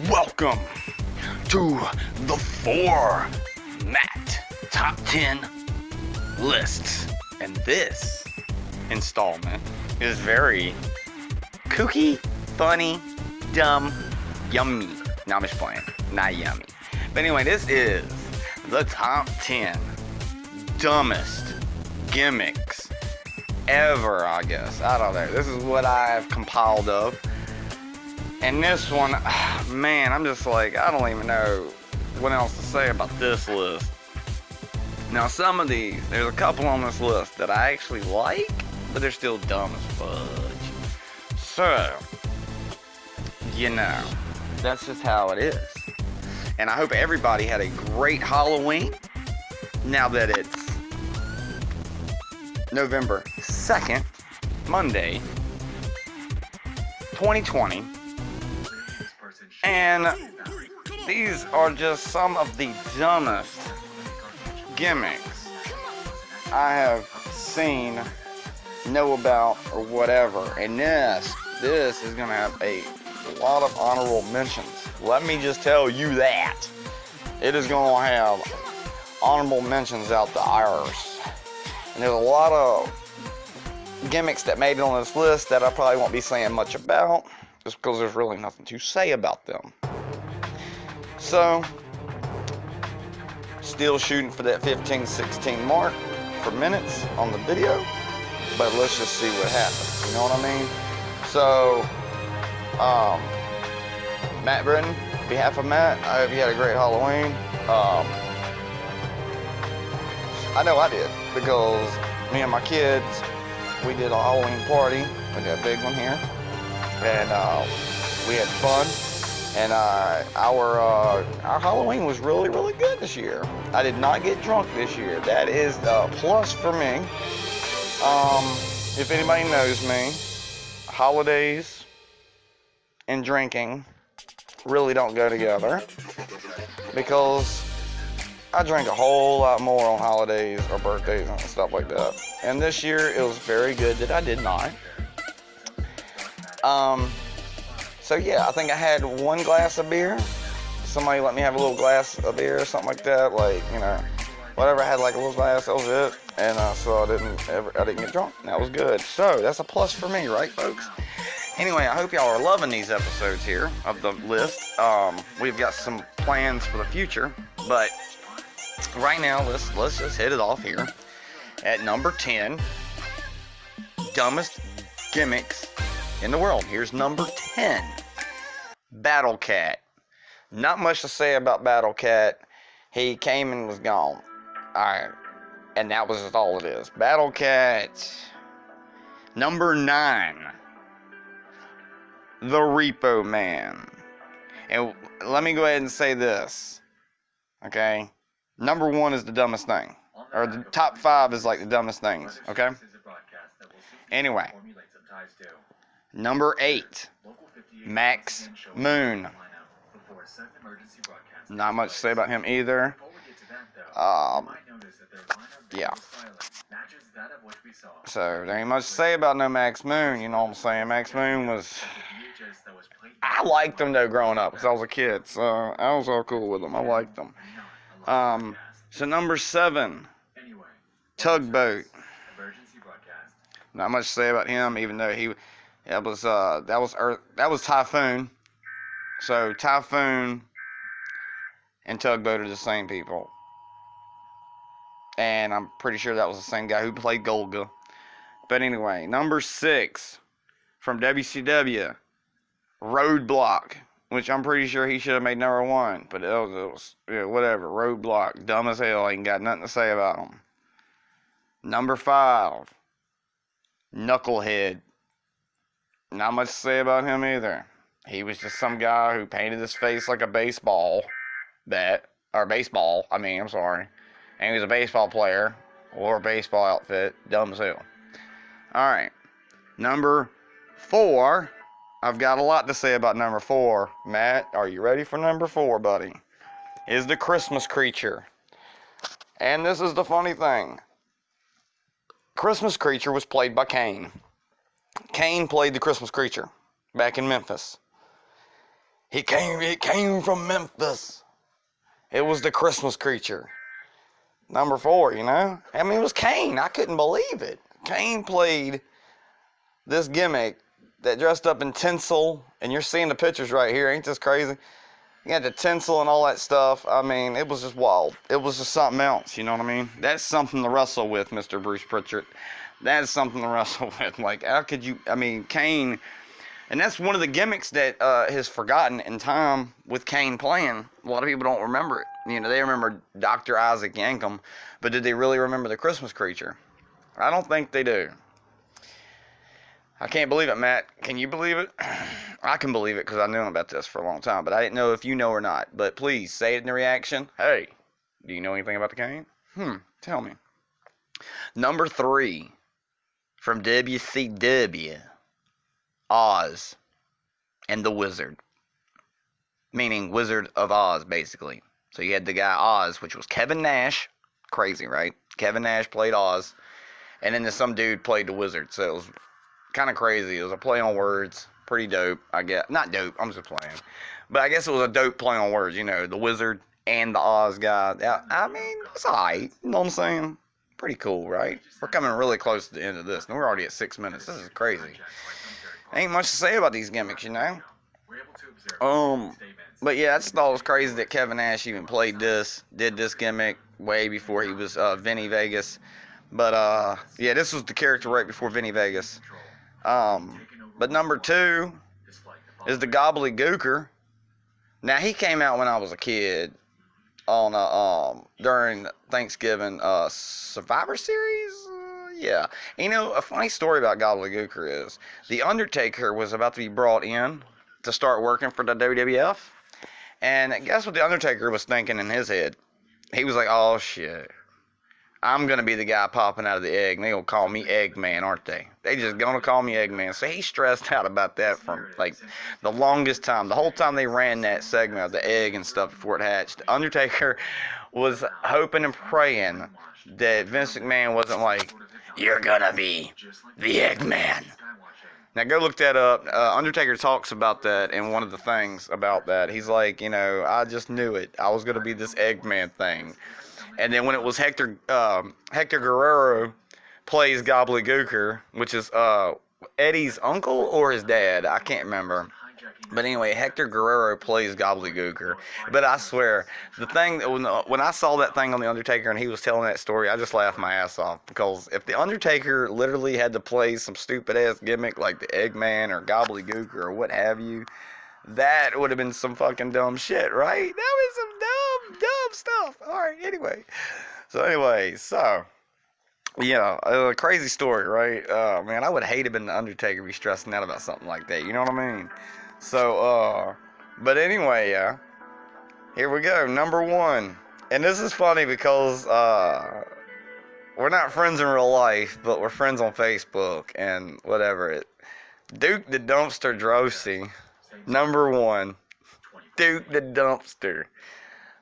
Welcome to the Formatt Top 10 lists. And this installment is very kooky, funny, dumb, yummy. No, I'm just playing. Not yummy. But anyway, this is the top 10 dumbest gimmicks ever, I guess. I don't know. This is what I've compiled of. And this one, man, I'm just like, I don't even know what else to say about this list. Now, some of these, there's a couple on this list that I actually like, but they're still dumb as fudge. So, you know, that's just how it is. And I hope everybody had a great Halloween. Now that it's November 2nd, Monday, 2020. And these are just some of the dumbest gimmicks I have seen, know about, or whatever. And this is going to have a lot of honorable mentions. Let me just tell you that. It is going to have honorable mentions out the arse. And there's a lot of gimmicks that made it on this list that I probably won't be saying much about, just because there's really nothing to say about them. So, still shooting for that 15-16 mark for minutes on the video, but let's just see what happens, you know what I mean? So, Matt Britton, on behalf of Matt, I hope you had a great Halloween. I know I did, because me and my kids, we did a Halloween party. We did a big one here. And we had fun, and our Halloween was really, really good this year. I did not get drunk this year. That is a plus for me. If anybody knows me, holidays and drinking really don't go together, because I drink a whole lot more on holidays or birthdays and stuff like that. And this year, it was very good that I did not. So yeah, I think I had one glass of beer. Somebody let me have a little glass of beer or something like that, like, you know, whatever. I had like a little glass, that was it. And so I didn't get drunk. That was good. So that's a plus for me, right, folks? Anyway, I hope y'all are loving these episodes here of the list. We've got some plans for the future, but right now, let's just hit it off here at number 10, dumbest gimmicks in the world. Here's number 10, Battle Cat. Not much to say about Battle Cat. He came and was gone. Alright, and that was just all it is. Battle Cat. Number 9, the Repo Man. And let me go ahead and say this, okay? Number 1 is the dumbest thing. Or the top 5 is like the dumbest things, okay? Anyway. Number 8, Max Moon. Not much to say about him either. Yeah. So, there ain't much to say about no Max Moon, you know what I'm saying? Max Moon was... I liked him, though, growing up, because I was a kid, so I was all cool with him. I liked him. So, number 7, Tugboat. Not much to say about him, even though that was Typhoon. So Typhoon and Tugboat are the same people. And I'm pretty sure that was the same guy who played Golga. But anyway, number 6 from WCW, Roadblock, which I'm pretty sure he should have made number 1. But it was whatever. Roadblock, dumb as hell. Ain't got nothing to say about him. Number 5, Knucklehead. Not much to say about him either. He was just some guy who painted his face like a baseball bat. Or baseball, I'm sorry. And he was a baseball player. Wore a baseball outfit. Dumb as hell. Alright. Number 4. I've got a lot to say about number 4. Matt, are you ready for number 4, buddy? Is the Christmas Creature. And this is the funny thing. Christmas Creature was played by Kane. Kane played the Christmas Creature back in Memphis. It came from Memphis. It was the Christmas creature. Number 4, you know? I mean, it was Kane. I couldn't believe it. Kane played this gimmick that dressed up in tinsel, and you're seeing the pictures right here. Ain't this crazy? You had the tinsel and all that stuff. I mean, it was just wild. It was just something else, you know what I mean? That's something to wrestle with, Mr. Bruce Pritchard. That is something to wrestle with. Like, how could you, I mean, Kane... And that's one of the gimmicks that is forgotten in time with Kane playing. A lot of people don't remember it. You know, they remember Dr. Isaac Yankem, but did they really remember the Christmas creature? I don't think they do. I can't believe it, Matt. Can you believe it? I can believe it because I knew about this for a long time, but I didn't know if you know or not. But please, say it in the reaction. Hey, do you know anything about the Kane? Tell me. Number 3 from WCW. Oz and the Wizard, meaning Wizard of Oz, basically. So you had the guy Oz, which was Kevin Nash. Crazy, right? Kevin Nash played Oz, and then some dude played the Wizard. So it was kind of crazy. It was a play on words. Pretty dope, I guess. Not dope, I'm just playing. But I guess it was a dope play on words, you know, the Wizard and the Oz guy. I mean, it's alright. You know what I'm saying? Pretty cool, right? We're coming really close to the end of this, and we're already at 6 minutes. This is crazy. Ain't much to say about these gimmicks, you know. But yeah, I just thought it was crazy that Kevin Nash even did this gimmick way before he was Vinny Vegas. But yeah, this was the character right before Vinny Vegas. But number 2 is the Gobbledygooker. Now he came out when I was a kid on during Thanksgiving Survivor Series. Yeah. You know, a funny story about Gobbledygooker is The Undertaker was about to be brought in to start working for the WWF. And guess what The Undertaker was thinking in his head? He was like, oh, shit. I'm going to be the guy popping out of the egg. And they going to call me Eggman, aren't they? They just going to call me Eggman. So he stressed out about that from, like, the longest time. The whole time they ran that segment of the egg and stuff before it hatched. The Undertaker was hoping and praying that Vince McMahon wasn't like, you're gonna be the Eggman. Now go look that up. Undertaker talks about that in one of the things about that. He's like, you know, I just knew it. I was gonna be this Eggman thing. And then when it was Hector Guerrero plays Gobbledygooker, which is Eddie's uncle or his dad, I can't remember. But anyway, Hector Guerrero plays Gobbledygooker. But I swear, the thing, when I saw that thing on The Undertaker and he was telling that story, I just laughed my ass off. Because if The Undertaker literally had to play some stupid-ass gimmick like the Eggman or Gobbledygooker or what have you, that would have been some fucking dumb shit, right? That was some dumb stuff. Alright, anyway. Yeah, a crazy story, right? Man, I would hate to have been The Undertaker be stressing out about something like that, you know what I mean? So, but anyway, yeah, here we go, number 1. And this is funny because, we're not friends in real life, but we're friends on Facebook and whatever. Duke the Dumpster Drosy, number 1. Duke the Dumpster.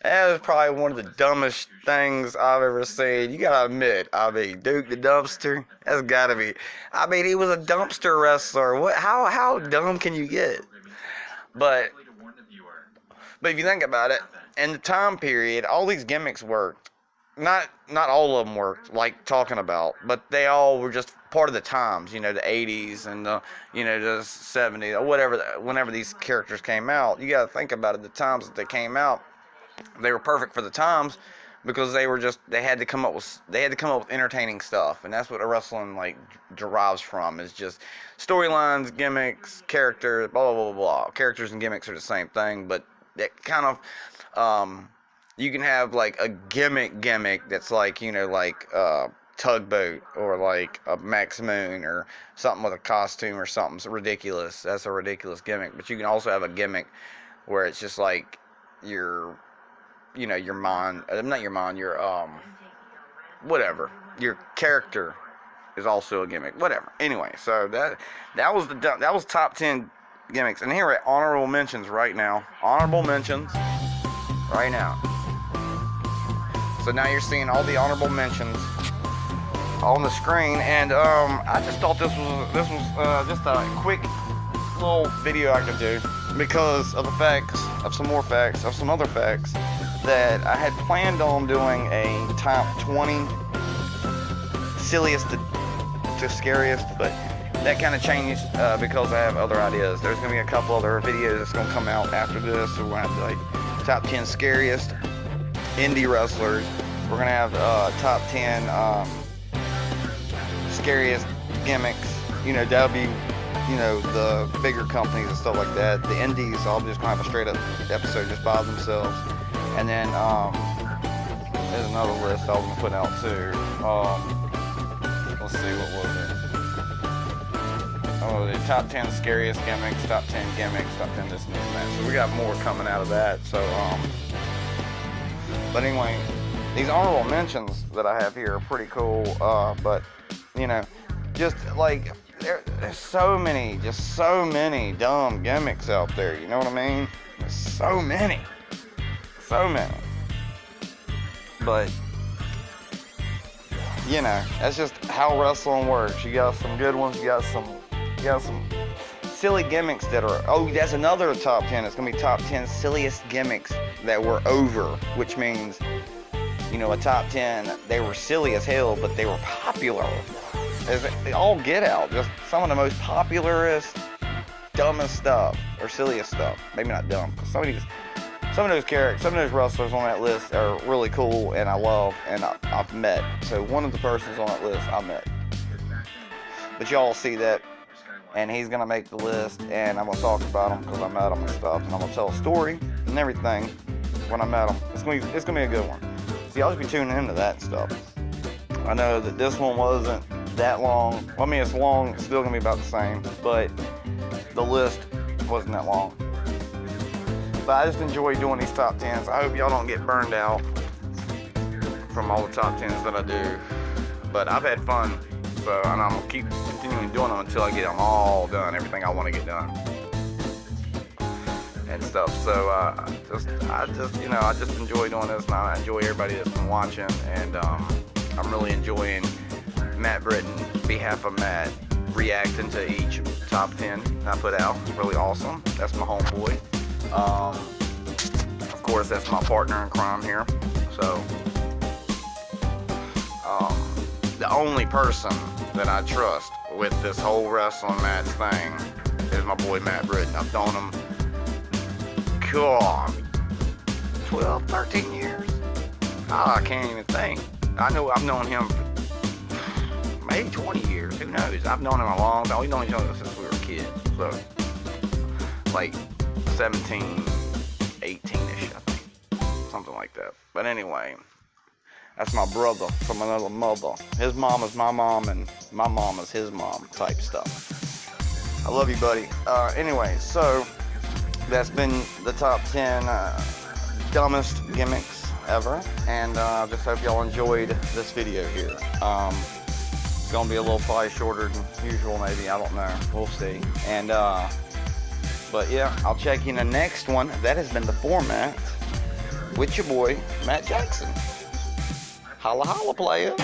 That was probably one of the dumbest things I've ever seen. You gotta admit, I mean, Duke the Dumpster, that's gotta be. I mean, he was a dumpster wrestler. What? How dumb can you get? But if you think about it, in the time period, all these gimmicks worked. Not all of them worked, like talking about, but they all were just part of the times. You know, the 80s and the, you know, the 70s or whatever. Whenever these characters came out, you gotta think about it. The times that they came out, they were perfect for the times because they had to come up with entertaining stuff, and that's what a wrestling like derives from, is just storylines, gimmicks, characters, blah blah blah blah. Characters and gimmicks are the same thing, but that kind of you can have like a gimmick that's like, you know, like Tugboat or like a Max Moon or something with a costume or something ridiculous. That's a ridiculous gimmick. But you can also have a gimmick where it's just like your whatever. Your character is also a gimmick. Whatever. Anyway, so that was top 10 gimmicks. And here are honorable mentions right now. Honorable mentions right now. So now you're seeing all the honorable mentions on the screen, and I just thought this was just a quick little video I could do. because of the facts, of some more facts, of some other facts, that I had planned on doing a top 20 silliest to scariest, but that kind of changed because I have other ideas. There's going to be a couple other videos that's going to come out after this. So we're going to have like top 10 scariest indie wrestlers. We're going to have top 10 scariest gimmicks. You know, that'll be, you know, the bigger companies and stuff like that. The indies, I'll just kind of have a straight up episode just by themselves. And then there's another list I was going to put out too. Let's see, what was it? Oh, the top 10 scariest gimmicks, top 10 gimmicks, top 10 this and this and that. So we got more coming out of that. So, but anyway, these honorable mentions that I have here are pretty cool. But, you know, just like, there's so many dumb gimmicks out there. You know what I mean? There's so many. But, you know, that's just how wrestling works. You got some good ones, you got some silly gimmicks that are, oh, that's another top 10. It's going to be top 10 silliest gimmicks that were over, which means, you know, a top 10, they were silly as hell, but they were popular. They all get out. Just some of the most popularest, dumbest stuff, or silliest stuff. Maybe not dumb, because some of those characters, some of those wrestlers on that list are really cool, and I love, and I've met. So one of the persons on that list I met. But y'all see that, and he's gonna make the list, and I'm gonna talk about him because I met him and stuff, and I'm gonna tell a story and everything when I met him. It's gonna be a good one. So y'all just be tuning into that and stuff. I know that this one wasn't that long. Well, I mean, it's long. It's still gonna be about the same, but the list wasn't that long. But I just enjoy doing these top 10s. I hope y'all don't get burned out from all the top 10s that I do. But I've had fun, so, and I'm gonna keep continuing doing them until I get them all done, everything I want to get done and stuff. So I just enjoy doing this, and I enjoy everybody that's been watching, and I'm really enjoying Matt Britton, behalf of Matt, reacting to each top 10 I put out. Really awesome. That's my homeboy. Of course, that's my partner in crime here. So, the only person that I trust with this whole wrestling match thing is my boy Matt Britton. I've known him, God, 12, 13 years. I can't even think. I know I've known him for maybe 20 years. Who knows? I've known him a long time. We've known each other since we were kids. So, like 17, 18-ish, I think. Something like that. But anyway, that's my brother from another mother. His mom is my mom, and my mom is his mom type stuff. I love you, buddy. Anyway, so that's been the top 10 dumbest gimmicks ever. And I just hope y'all enjoyed this video here. It's going to be a little probably shorter than usual, maybe. I don't know. We'll see. And, but yeah, I'll check you in the next one. That has been the Formatt with your boy, Matt Jackson. Holla holla, player.